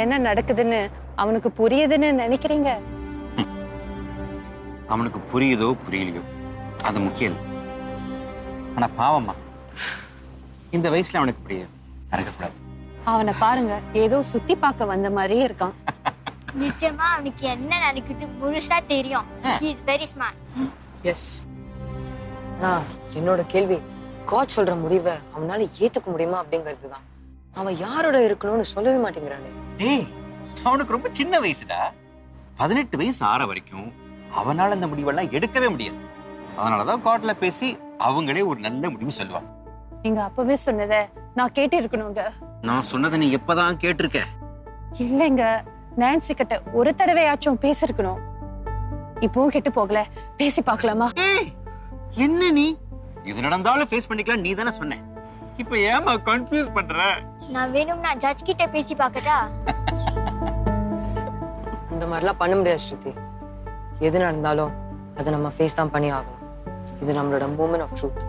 என்ன நடக்குதுன்னு அவனுக்கு புரியுதுன்னு நினைக்கிறீங்க? அவனுக்கு புரியுதோ புரியலையோ அது முக்கியம் இல்லை. ஆனா பாவம்மா, இந்த வயசுல அவனுக்கு இப்படி நடக்கக்கூடாது. அவனை பாருங்க, ஏதோ சுத்தி பார்க்க வந்த மாதிரியே இருக்கான். நிச்சயமா அவனுக்கு என்ன நடக்குது முழுசா தெரியும். He is very smart. Yes. என்னோட கேள்வி, காட் சொல்ற முடிவை அவனால ஏத்துக்க முடியுமா அப்படிங்கிறது தான். அவன் யாரோட இருக்கணும்னு சொல்லவே மாட்டேங்கிறானே. டேய், அவனுக்கு ரொம்ப சின்ன வயசுடா. 18 வயசு ஆற வரைக்கும் அவனால அந்த முடிவெல்லாம் எடுக்கவே முடியாது. அதனாலதான் கோர்ட்ல பேசி அவங்களே ஒரு நல்ல முடிவு சொல்லுவாங்க. நீங்க அப்பவே சொன்னதை நான் கேட்டு இருக்கணுங்க. நான் சொன்னதை நீ எப்பதான் கேட்டிருக்க? இல்லைங்க, நான்சி கிட்ட ஒரு தடவையாச்சும் பேசிருக்கணும். இப்பவும் கெட்டு போகல, பேசி பார்க்கலாமா? என்ன நீ இது நடந்தாலும் ஃபேஸ் பண்ணிக்கலாம் நீ தானே சொன்ன. இப்ப ஏமா கன்ஃபியூஸ் பண்ற? நான் வேணும்னா ஜட்ஜ் கிட்ட பேசி பார்க்கட்டா? இந்த மாதிரிலாம் பண்ண முடியாது ஸ்ருதி. எது நடந்தாலும் அதை நம்ம ஃபேஸ் தான் பண்ணி ஆகணும். இது நம்மளோட மூமெண்ட் ஆஃப் ட்ரூத்.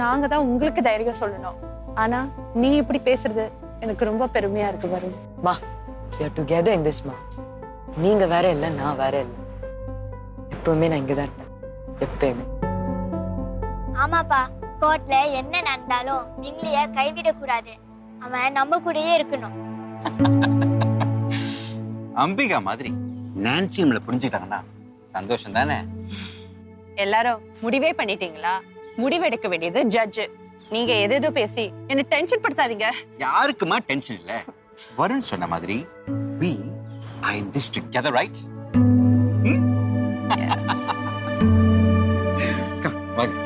நாங்க தான் உங்களுக்கு தைரியம் சொல்லணும். ஆனா நீ இப்படி பேசுறது எனக்கு ரொம்ப பெருமையா இருக்கு வருண். வா, we are together in this ma. நீங்க வேற இல்ல, நான் வேற இல்ல. எப்பவுமே நான் இங்கதான் இருப்பேன், எப்பயுமே. ஆமாப்பா, கோர்ட்ல என்ன நடந்தாலும் மிங்லிய கைவிடக்கூடாது. அவன் நம்ம கூடயே இருக்கணும். அம்பிகா மாதிரி நான்சி நம்மளை புரிஞ்சுக்கிட்டாங்கன்னா சந்தோஷம் தானே? எல்லாரும் முடிவே பண்ணிட்டீங்களா? முடிவெடுக்க வேண்டியது ஜட்ஜ். நீங்க எதேதோ பேசி என்ன டென்ஷன் படுத்தாதீங்க. யாருக்குமா டென்ஷன் இல்ல? வருண் சொன்ன மாதிரி we are in this together, right? Come, வாங்க.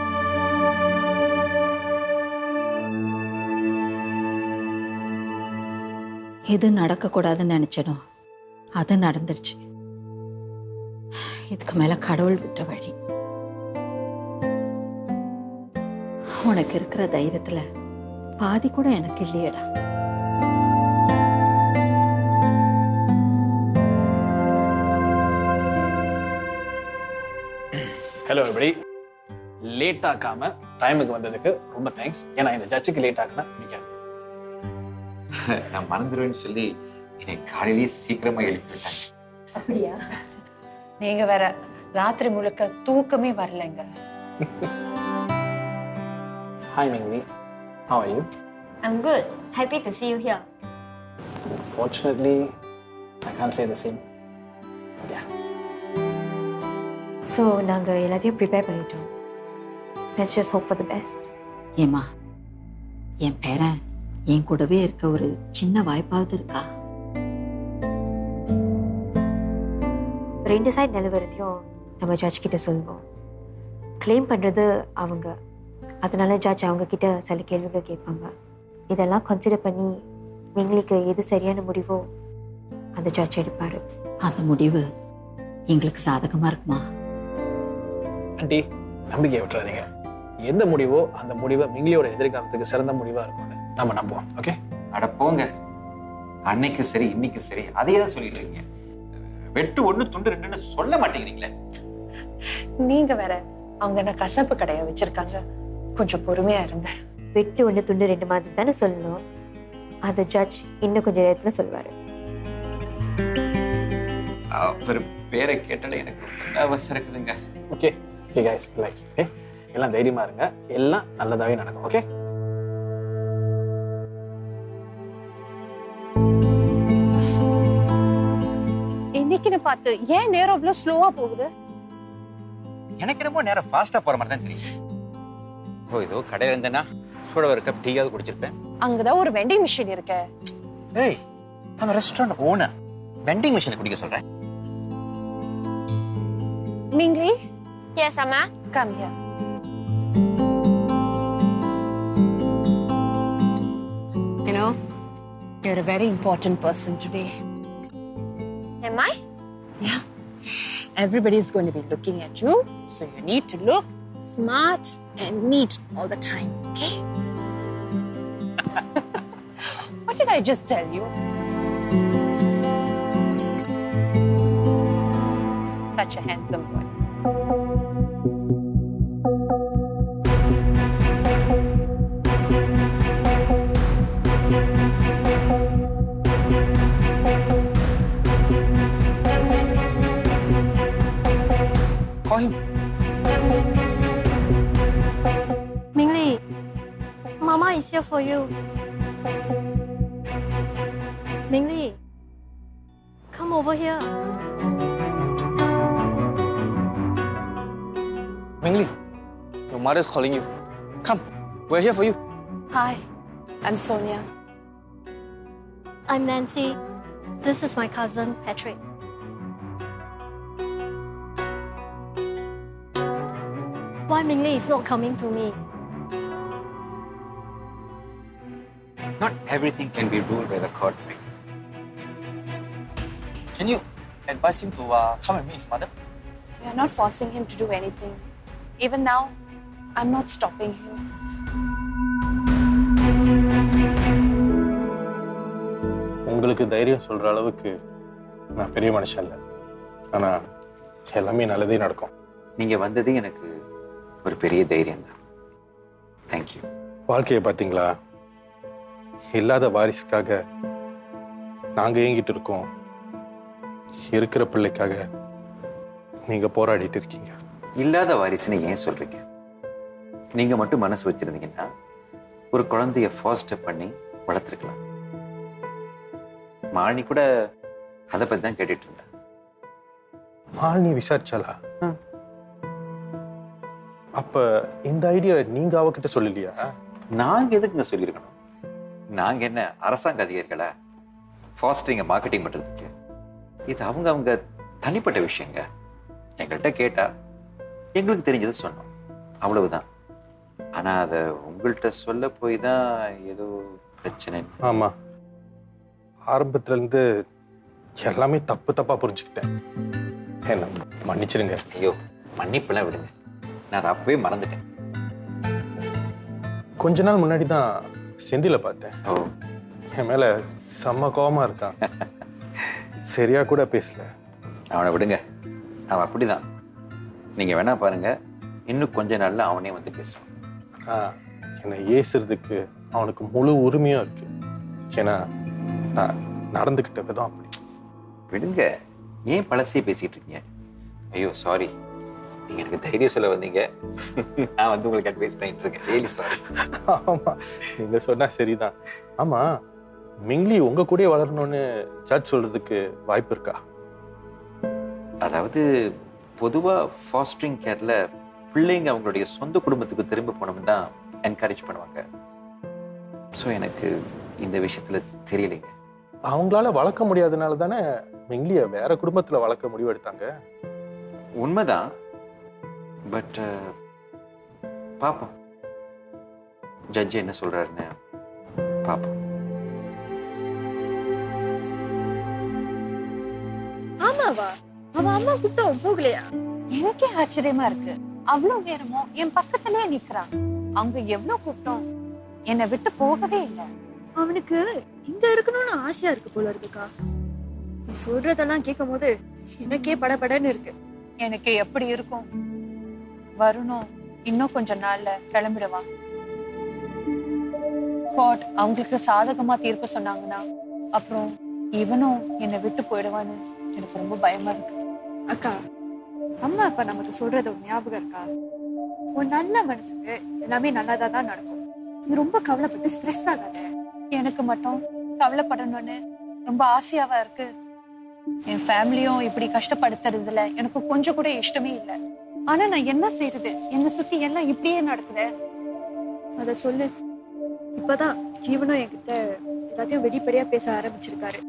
எது நடக்கக்கூடாதுன்னு நினைச்சனோ அது நடந்துருச்சு. இதுக்கு மேல கடவுள் விட்ட வழி. உனக்கு இருக்கிற தைரியத்துல பாதி கூட எனக்கு இல்லையடா. Hello everybody. லேட் ஆக்காம டைமுக்கு வந்ததுக்கு ரொம்ப தேங்க்ஸ். ஏன்னா இந்த ஜட்ஜுக்கு லேட் ஆக்குனா பிடிக்காது. நான் மறந்துடுவேன்னு சொல்லி என்னை காலையிலேயே சீக்கிரமா எழுப்பிட்டாங்க. அப்படியா? நீங்க வேற ராத்திரி முழுக்க தூக்கமே வரலங்க. Hi Mingli, how are you? I'm good. Happy to see you here. Fortunately, I can't say the same. But yeah. So, நாங்க எல்லாத்தையும் prepare பண்ணிட்டோம். Let's just hope for the best. ஏமா, என் பேரன் என் கூடவே இருக்க ஒரு சின்ன வாய்ப்பாவது இருக்கா? 2 சைடு நிலவரத்தையும் நம்ம ஜட்ஜ் கிட்ட சொல்லுவோம். கிளைம் பண்றது அவங்க, அதனால ஜட்ஜ் அவங்க கிட்ட சில கேள்விகள் கேட்பாங்க. இதெல்லாம் கன்சிடர் பண்ணி எங்களுக்கு எது சரியான முடிவோ அந்த ஜட்ஜ் எடுப்பாரு. அந்த முடிவு எங்களுக்கு சாதகமா இருக்குமா? ஆண்டி, நம்பிக்கையை விட்டுறாதீங்க. எந்த முடிவோ அந்த முடிவை மிங்கிலியோட எதிர்காலத்துக்கு சிறந்த முடிவா இருக்கும்னு நம்ம நம்புவோம். ஓகே? அட போங்க, அன்னைக்கும் சரி இன்னைக்கும் சரி அதையே தான் சொல்லிட்டு இருக்கீங்க. வெட்டு ஒண்ணு துண்டு ரெண்டுன்னு சொல்ல மாட்டேங்கிறீங்களே. நீங்க வேற, அவங்க என்ன கசப்பு கடையா வச்சிருக்காங்க. கொஞ்சம் பொறுமையா இருங்க. வெட்டு 1 துண்டு 2 மாதிரி தானே சொல்லணும். அந்த ஜட்ஜ் இன்னும் கொஞ்சம் நேரத்துல சொல்லுவாரு. அவர் பேரை கேட்டாலே எனக்கு அவசரம் இருக்குதுங்க. Okay okay guys, relax. Okay, எல்லாம் தைரியமா இருங்க. எல்லாம் நல்லதாவே நடக்கும். ஓகே? இன்னைக்குன்னு பார்த்து ஏன் நேரம் அவ்வளவு ஸ்லோவா போகுது? எனக்கு என்னமோ நேரம் ஃபாஸ்டா போற மாதிரி தான் தெரியுது. ஓ, இதோ கடையில இருந்தேன்னா கூட ஒரு கப் டீயாவது குடிச்சிருப்பேன். அங்கதான் ஒரு வெண்டிங் மிஷின் இருக்கு. ஏய், நம்ம ரெஸ்டாரண்ட் ஓனர் வெண்டிங் மிஷின் குடிக்க சொல்றேன். Mingli, Yes, Amma. come here. You know, you're a very important person today. Am I? Yeah. Everybody's going to be looking at you, so you need to look smart and neat all the time, okay? What did I just tell you? Such a handsome boy. here for you. Mingli, come over here. Mingli, your mother's calling you. Come, we're here for you. Hi, I'm Sonia. I'm Nancy. This is my cousin, Patrick. Why Mingli is not coming to me? Not everything can be ruled by the court. Can you advise him to come and meet his mother? We are not forcing him to do anything. Even now, I'm not stopping him. உங்களுக்கு தைரியம் சொல்ற அளவுக்கு நான் பெரிய மனுஷன் இல்லை. ஆனா எல்லாமே நல்லதே நடக்கும். நீங்க வந்தது எனக்கு ஒரு பெரிய தைரியம் தான். தேங்க்யூ. வாழ்க்கையை பார்த்தீங்களா? இல்லாத வாரிசுக்காக நாங்க ஏங்கிட்டு இருக்கோம். இருக்கிற பிள்ளைக்காக நீங்க போராடிட்டு இருக்கீங்க. இல்லாத வாரிசுன்னு ஏன் சொல்றீங்க? நீங்க மட்டும் மனசு வச்சிருந்தீங்கன்னா ஒரு குழந்தைய ஃபாஸ்டர் பண்ணி வளர்த்துருக்கலாம். மாலினி கூட அதை பத்தி தான் கேட்டுட்டு இருந்தா. மாலினி விசாரிச்சாலா? அப்ப இந்த ஐடியா நீங்க அவகிட்ட சொல்லலையா? நாங்க எதுக்குங்க சொல்லியிருக்கணும்? நாங்க என்ன அரசாங்க அதிகாரிகளா ஃபாஸ்டரிங்க மார்க்கெட்டிங் பண்றதுக்கு? இது அவங்க தனிப்பட்ட விஷயங்க. எங்கள்கிட்ட கேட்டா எங்களுக்கு தெரிஞ்சதை சொன்னோம், அவ்வளவுதான். ஆனா அதை உங்கள்கிட்ட சொல்ல போய் தான் ஏதோ பிரச்சனை. ஆமா, ஆரம்பத்துல இருந்து எல்லாமே தப்பா புரிஞ்சுக்கிட்டேன். என்ன மன்னிச்சிருங்க. ஐயோ, மன்னிப்பெல்லாம் விடுங்க, நான் அதை அப்பவே மறந்துட்டேன். கொஞ்ச நாள் முன்னாடி தான் செந்தில பார்த்தேன். ஓ, என் மேல செம்ம கோவமா இருக்கான். சரியா கூட பேசல. அவனை விடுங்க, அவன் அப்படிதான். நீங்க வேணா பாருங்க, இன்னும் கொஞ்ச நாள்ல அவனே வந்து பேசுவான். என்னை ஏசுறதுக்கு அவனுக்கு முழு உரிமையும் இருக்கு. ஏன்னா நான் நடந்துகிட்ட விதம் அப்படி. விடுங்க, ஏன் பழசே பேசிட்டு இருக்கீங்க? ஐயோ சாரி, நீங்க எனக்கு தைரியம் சொல்ல வந்தீங்க, நான் வந்து உங்களுக்கு அட்வைஸ் பண்ணிட்டு இருக்கேன். Really sorry. ஆமா, நீங்க சொன்னா சரிதான். ஆமா, மிங்லி உங்க கூடயே வளரணும்னு ஜட்ஜ் சொல்றதுக்கு வாய்ப்பு இருக்கா? அதாவது பொதுவா ஃபாஸ்டரிங் கேர்ல பிள்ளைங்க அவங்களுடைய சொந்த குடும்பத்துக்கு திரும்ப போனோம்னு தான் என்கரேஜ் பண்ணுவாங்க. ஸோ எனக்கு இந்த விஷயத்துல தெரியலைங்க. அவங்களால வளர்க்க முடியாதனால தானே மிங்லிய வேற குடும்பத்துல வளர்க்க முடிவு எடுத்தாங்க. உண்மைதான், பட் பாப்போம், ஜட்ஜ் என்ன சொல்றாருன்னு பாப்போம். ஆமாவா? அவன் அம்மா கூப்பிட்டு அவன் போகலையா? எனக்கே ஆச்சரியமா இருக்கு. அவ்வளவு நேரமும் என் பக்கத்திலேயே நிக்கிறான். அவங்க எவ்வளவு கூப்பிட்டோம், என்னை விட்டு போகவே இல்லை. அவனுக்கு இங்க இருக்கணும்னு ஆசையா இருக்கு போல இருக்குக்கா. நீ சொல்றதெல்லாம் கேட்கும் போது எனக்கே படபடன்னு இருக்கு. எனக்கு எப்படி இருக்கும்? வரணும் இன்னும் கொஞ்ச நாள்ல கிளம்பிடுவான். கோர்ட் அவங்களுக்கு சாதகமா தீர்ப்பு சொன்னாங்கன்னா அப்புறம் இவனும் என்னை விட்டு போயிடுவான்னு எனக்கு ரொம்ப பயமா இருக்கு. அக்கா, அம்மா அப்பா நமக்கு சொல்றது ஒரு ஞாபகம் இருக்கா? உன் நல்ல மனசுக்கு எல்லாமே நல்லதா தான் நடக்கும். நீ ரொம்ப கவலைப்பட்டு ஸ்ட்ரெஸ் ஆகாத. எனக்கு மட்டும் கவலைப்படணும்னு ரொம்ப ஆசையாவா இருக்கு. என் ஃபேமிலியும் இப்படி கஷ்டப்படுத்துறதுல எனக்கு கொஞ்சம் கூட இஷ்டமே இல்லை. ஆனா நான் என்ன செய்யறது? என்னை சுத்தி எல்லாம் இப்படியே நடக்குது. அத சொல்லு. இப்பதான் ஜீவனும் என்கிட்ட எல்லாத்தையும் வெளிப்படையா பேச ஆரம்பிச்சிருக்காரு.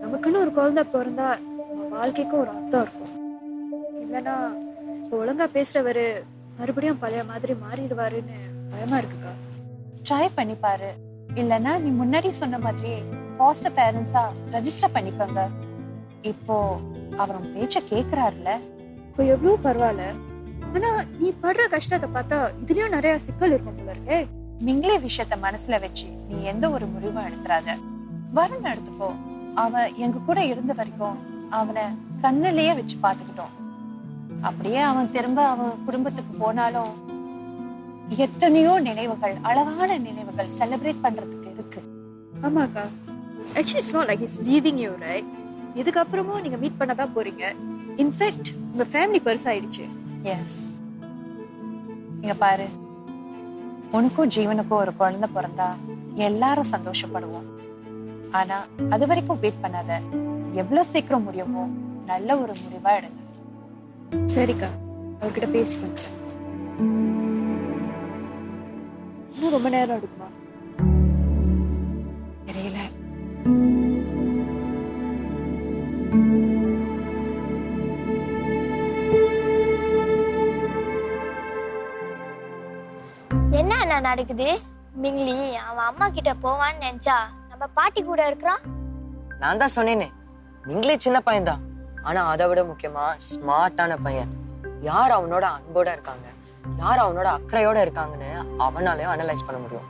நமக்குன்னு ஒரு குழந்தை பிறந்தா நம்ம வாழ்க்கைக்கும் ஒரு அர்த்தம் இருக்கும். இல்லைன்னா ஒழுங்கா பேசுறவரு மறுபடியும் பழைய மாதிரி மாறிடுவாருன்னு பயமா இருக்குக்கா. ட்ரை பண்ணி பாரு. இல்லைன்னா நீ முன்னாடி சொன்ன மாதிரி ஃபாஸ்டர் பேரண்ட்ஸா ரெஜிஸ்டர் பண்ணிக்கோங்க. இப்போ அவரும் பேச்ச கேக்குறாருல, இப்போ எவ்வளவு பரவாயில்ல. ஆனா நீ படுற கஷ்டத்தை பார்த்தா இதுலயும் நிறைய சிக்கல் இருக்கும் போல இருக்கே. மிங்லே விஷயத்த மனசுல வச்சு நீ எந்த ஒரு முடிவும் எடுத்துறாத. வருண் எடுத்துக்கோ. அவன் எங்க கூட இருந்த வரைக்கும் அவனை கண்ணிலேயே வச்சு பாத்துக்கிட்டோம். அப்படியே அவன் திரும்ப அவன் குடும்பத்துக்கு போனாலும் எத்தனையோ நினைவுகள், அழகான நினைவுகள் செலிப்ரேட் பண்றதுக்கு இருக்கு. ஆமாக்கா, actually it's not like he's leaving you, right? இதுக்கப்புறமும் நீங்க மீட் பண்ணதான் போறீங்க. இன்ஃபேக்ட் உங்க ஃபேமிலி பெருசாயிடுச்சு. எஸ், இங்க பாரு, உனக்கும் ஜீவனுக்கும் ஒரு குழந்தை பிறந்தா எல்லாரும் சந்தோஷப்படுவோம். ஆனா அது வரைக்கும் வெயிட் பண்ணாத. எவ்வளவு சீக்கிரம் முடியுமோ நல்ல ஒரு முடிவா எடுங்க. சரிக்கா, அவர்கிட்ட பேசி வந்துட்டேன். இன்னும் ரொம்ப நேரம் எடுக்குமா? தெரியல. என்ன நடக்குது? மிங்லி அவன் அம்மா கிட்ட போவான்னு நினைச்சா நம்ம பாட்டி கூட இருக்கிறான். நான் தான் சொன்னேனே, மிங்லி சின்ன பையன் தான், ஆனா அதை விட முக்கியமா ஸ்மார்ட்டான பையன். யார் அவனோட அன்போட இருக்காங்க, யார் அவனோட அக்கறையோட இருக்காங்கன்னு அவனாலையும் அனலைஸ் பண்ண முடியும்.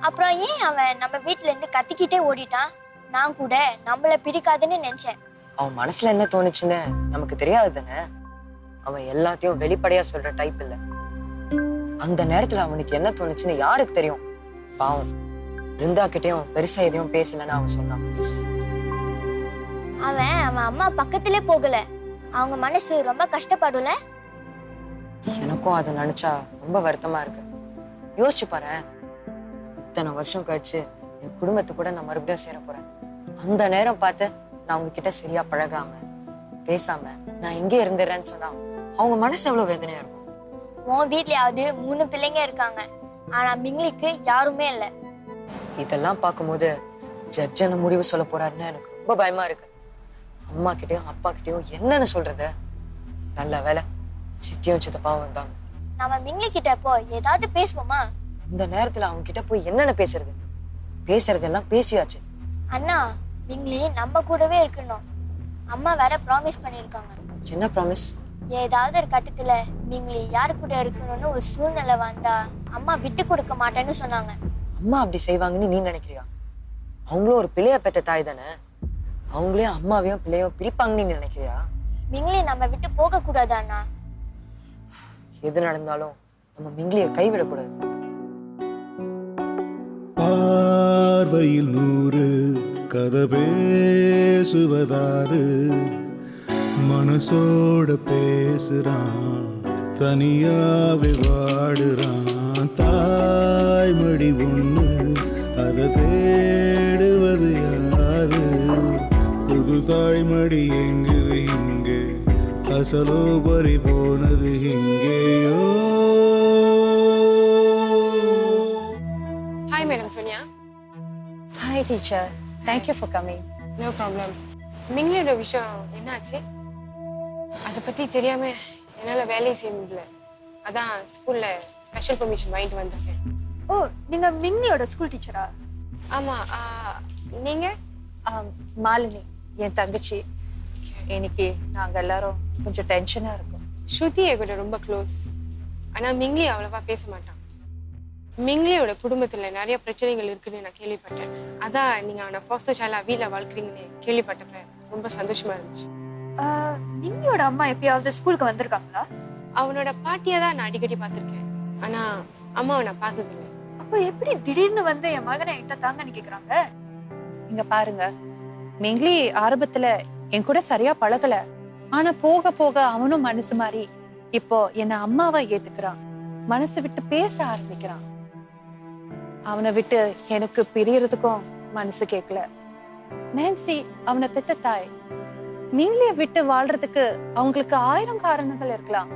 அப்புறம் ஏன் அவன் நம்ம வீட்டுல இருந்து கத்திக்கிட்டே ஓடிட்டான்? நான் கூட நம்மள பிரிக்காதுன்னு நினைச்சேன். அவன் மனசுல என்ன தோணுச்சுன்னு நமக்கு தெரியாது தானே. அவன் எல்லாத்தையும் வெளிப்படையா சொல்ற டைப் இல்ல. அந்த நேரத்துல அவனுக்கு என்ன தோணுச்சுன்னு யாருக்கு தெரியும்? பாவம், பிருந்தா கிட்டயும் பெருசா எதையும் பேசலன்னு அவன் சொன்னான். அவன் அம்மா பக்கத்திலே போகல. அவங்க மனசு ரொம்ப கஷ்டப்படும்ல. எனக்கும் அதை நினைச்சா ரொம்ப வருத்தமா இருக்கு. யோசிச்சு பாரு, இத்தனை வருஷம் கழிச்சு என் குடும்பத்தை கூட நான் மறுபடியும் சேர போறேன். அந்த நேரம் பார்த்து நான் அவங்க கிட்ட சரியா பழகாம பேசாம நான் இங்கே இருந்துடுறேன்னு சொன்னா அவங்க மனசு எவ்வளவு வேதனையா இருக்கும். உன் வீட்லயாவது 3 பிள்ளைங்க இருக்காங்க, ஆனா மிங்லிக்கு யாருமே இல்ல. இதெல்லாம் பார்க்கும்போது ஜட்ஜ் என்ன முடிவு சொல்ல போறாருன்னு எனக்கு ரொம்ப பயமா இருக்கு. அம்மா கிட்டயும் அப்பா கிட்டயும் என்னன்னு சொல்றது? நல்ல வேலை சித்தியும் சித்தப்பாவும் வந்தாங்க. நம்ம மிங்லி கிட்ட போ ஏதாவது பேசுவோமா? இந்த நேரத்துல அவங்க கிட்ட போய் என்னென்ன பேசுறது? பேசுறதெல்லாம் பேசியாச்சு. அண்ணா, மிங்லி நம்ம கூடவே இருக்கணும். அம்மா வேற ப்ராமிஸ் பண்ணிருக்காங்க. என்ன ப்ராமிஸ்? ஏதாவது ஒரு கட்டத்துல மிங்லி யாரு கூட இருக்கணும்னு ஒரு சூழ்நிலை வந்தா அம்மா விட்டு கொடுக்க மாட்டேன்னு சொன்னாங்க. அம்மா அப்படி செய்வாங்கன்னு நீ நினைக்கிறியா? அவங்களும் ஒரு பிள்ளைய பெத்த தாய் தானே. அவங்களே அம்மாவையும் பிள்ளையும் பிரிப்பாங்கன்னு நீ நினைக்கிறியா? மிங்லி நம்ம விட்டு போக கூடாது அண்ணா. எது நடந்தாலும் நம்ம மிங்லியை கைவிடக்கூடாது. பார்வையில் 100 கதை பேசுவதாரு, மனசோட பேசுறான், தனியாவே வாடுறான். தாய்மடி ஒண்ணு அதை தேடுவது யாரு? புது தாய்மடி எங்குது இங்கே, அசலோ பறி போனது இங்கேயோ. Hi, Madam Sonia. Hi, teacher. Thank you for coming. No problem. மிங்லியோட விஷயம் என்னாச்சு? அதை பற்றி தெரியாம என்னால் வேலையை செய்ய முடியல. அதான் ஸ்கூல்ல ஸ்பெஷல் பெர்மிஷன் வாங்கிட்டு வந்திருக்கேன். ஓ, நீங்க மிங்லியோட ஸ்கூல் டீச்சரா? ஆமா. நீங்க? மாலினி, என் தங்கச்சி. இன்னைக்கு நாங்க எல்லாரும் கொஞ்சம் டென்ஷனா இருக்கோம். ஸ்ருதி என்கிட்ட ரொம்ப க்ளோஸ். ஆனா மிங்லி அவ்வளவா பேச மாட்டான். மிங்லியோட குடும்பத்துல நிறைய பிரச்சனைகள் இருக்குன்னு நான் கேள்விப்பட்டேன். அதான் நீங்க அவனை ஃபாஸ்டர் சைல்டா வீட்டில் வளர்க்குறீங்கன்னு கேள்விப்பட்டப்ப ரொம்ப சந்தோஷமா இருந்துச்சு. மிங்லியோட அம்மா எப்பயாவது ஸ்கூலுக்கு வந்திருக்காங்களா? அவனோட பாட்டியை தான் நான் அடிக்கடி பார்த்துருக்கேன், ஆனா அம்மாவை நான் பார்த்ததில்லை. அப்போ எப்படி திடீர்னு வந்து என் மகனை என்கிட்ட தாங்கன்னு கேக்குறாங்க? இங்க பாருங்க, மிங்லி ஆரம்பத்துல என் கூட சரியா பழகல. ஆனா போக போக அவனும் மனசு மாறி இப்போ என்ன அம்மாவா ஏத்துக்கிறான். மனசு விட்டு பேச ஆரம்பிக்கிறான். அவனை விட்டு எனக்கு பிரியறதுக்கும் மனசு கேட்கல. நான்சி அவனை பெத்த தாய். மிங்லிய விட்டு வாழ்றதுக்கு அவங்களுக்கு 1000 காரணங்கள் இருக்கலாம்.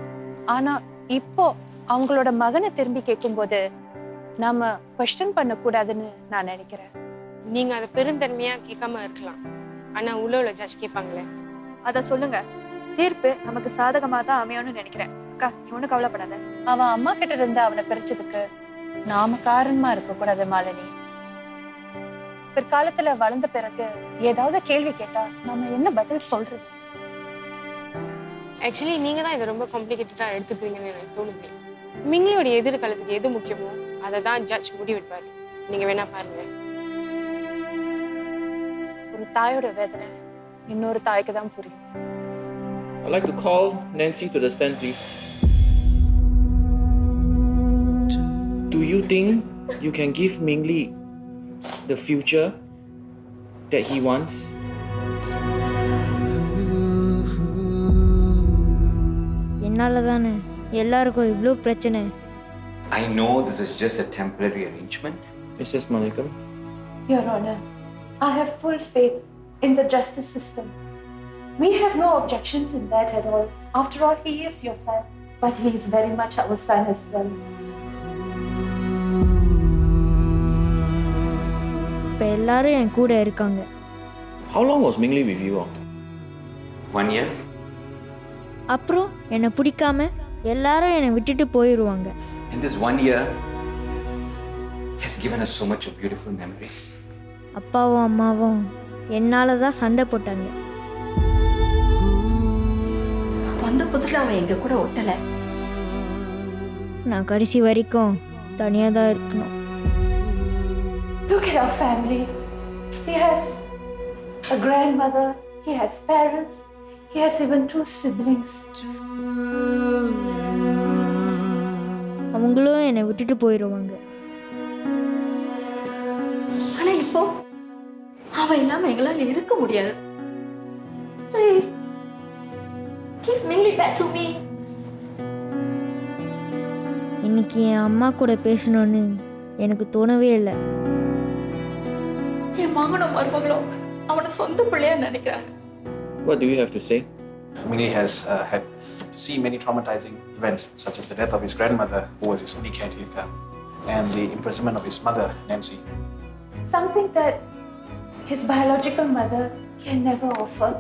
ஆனா இப்போ அவங்களோட மகனை திரும்பி கேட்கும்போது நாம குவெஸ்டன் பண்ண கூடாதுன்னு நான் நினைக்கிறேன். நீங்க அதை பெருந்தன்மையா கேட்காம இருக்கலாம், ஆனா உள்ள ஜட்ஜ் கேட்பாங்களே. அத சொல்லுங்க. தீர்ப்பு நமக்கு சாதகமா தான் அமையும்னு நினைக்கிறேன். அக்கா, நீ ஒண்ணும் கவலைப்படாத. அவன் அம்மா கிட்ட இருந்து அவனை பிரிச்சதுக்கு நாம காரணமா இருக்க கூடாது மாலினி. பிற்காலத்துல வளர்ந்த பிறகு ஏதாவது கேள்வி கேட்டா நாம என்ன பதில் சொல்றது? ஆக்சுவலி நீங்க தான் இதை ரொம்ப காம்ப்ளிகேட்டடா எடுத்துக்கிறீங்கன்னு எனக்கு தோணுது. மிங்லியோட எதிர்காலத்துக்கு எது முக்கியமோ அதை தான் ஜட்ஜ் முடிவெடுப்பாரு. நீங்க வேணா பாருங்க. ஒரு தாயோட வேதனை இன்னொரு தாய்க்கு தான் புரியும். I'd like to call Nancy to the stand, please. Do you think you can give Mingli the future that he wants? என்னால தானே எல்லாருக்கும் இவ்வளோ பிரச்சனை. I know this is just a temporary arrangement. Mrs. Malikam, Your Honor, I have full faith in the justice system. We have no objections in that at all. After all, he is your son, but he is very much our son as well. இப்போ எல்லாரும் என் கூட இருக்காங்க. how long was Mingli with you? 1 year? அப்புறம் என்னை பிடிக்காம எல்லாரும் என்னை விட்டுட்டு போயிடுவாங்க. In this 1 year, he has given us so much of beautiful memories. அப்பாவும் அம்மாவும் என்னால தான் சண்டை போட்டாங்க. வந்த புதுசுல அவன் எங்க கூட ஒட்டல. நான் கடைசி வரைக்கும் தனியாக தான் இருக்கணும். Look at our family. He has a grandmother, he has parents, he has even 2 siblings. அவங்களும் என்னை விட்டுட்டு போயிடுவாங்க. ஆனா இப்போ அவன் இல்லாம எங்களால இருக்க முடியாது. Please, give Mingli back to me. இன்னைக்கு என் அம்மா கூட பேசணும்னு எனக்கு தோணவே இல்லை. என் மகனும் மருமகளும் அவனை சொந்த பிள்ளையா நினைக்கிறாங்க. What do you have to say? Mingli has had to see many traumatizing events, such as the death of his grandmother, who was his only caretaker, and the imprisonment of his mother, Nancy. Something that his biological mother can never offer.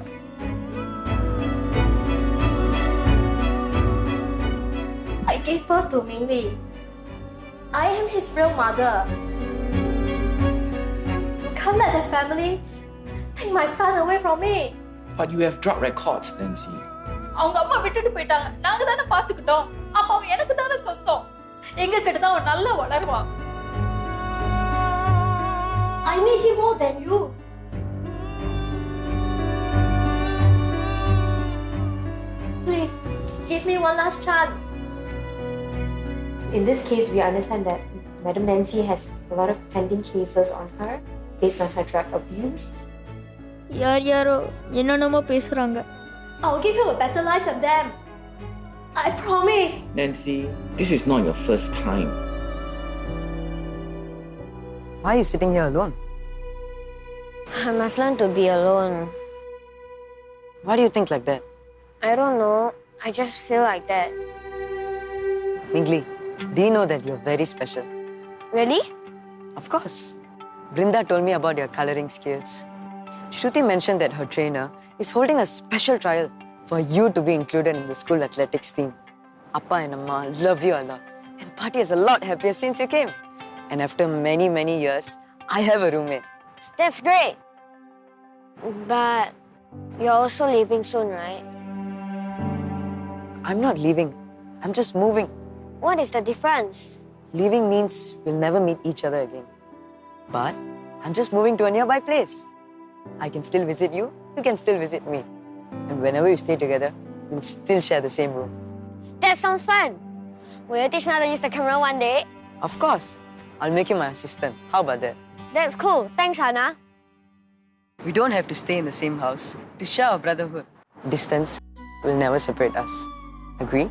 I gave birth to Mingli. I am his real mother. You can't let the family take my son away from me. But you have drug records, Nancy. அவங்க அம்மா விட்டுட்டு போயிட்டாங்க. நாங்க தானே பாத்துக்கிட்டோம். அப்ப அவன் எனக்கு தானே சொந்தம். எங்க கிட்ட தான் அவன் நல்லா வளருவான். I need him more than you. Please, give me one last chance. In this case, we understand that Madam Nancy has a lot of pending cases on her based on her drug abuse. யார் யாரோ என்னென்னமோ பேசுகிறாங்க. I'll give you a better life than them. I promise. Nancy, this is not your first time. Why are you sitting here alone? I must learn to be alone. Why do you think like that? I don't know. I just feel like that. Mingli, do you know that you're very special? Really? Of course. Brinda told me about your coloring skills. Shruti mentioned that her trainer is holding a special trial for you to be included in the school athletics team. Appa and Amma love you a lot. And Party is a lot happier since you came. And after many, many years, I have a roommate. That's great. But you're also leaving soon, right? I'm not leaving. I'm just moving. What is the difference? Leaving means we'll never meet each other again. But I'm just moving to a nearby place. I can still visit you, you can still visit me. And whenever we stay together, we'll still share the same room. That sounds fun. Will you teach me how to use the camera one day? Of course. I'll make you my assistant. How about that? That's cool. Thanks, Hannah. We don't have to stay in the same house to share our brotherhood. Distance will never separate us. Agree?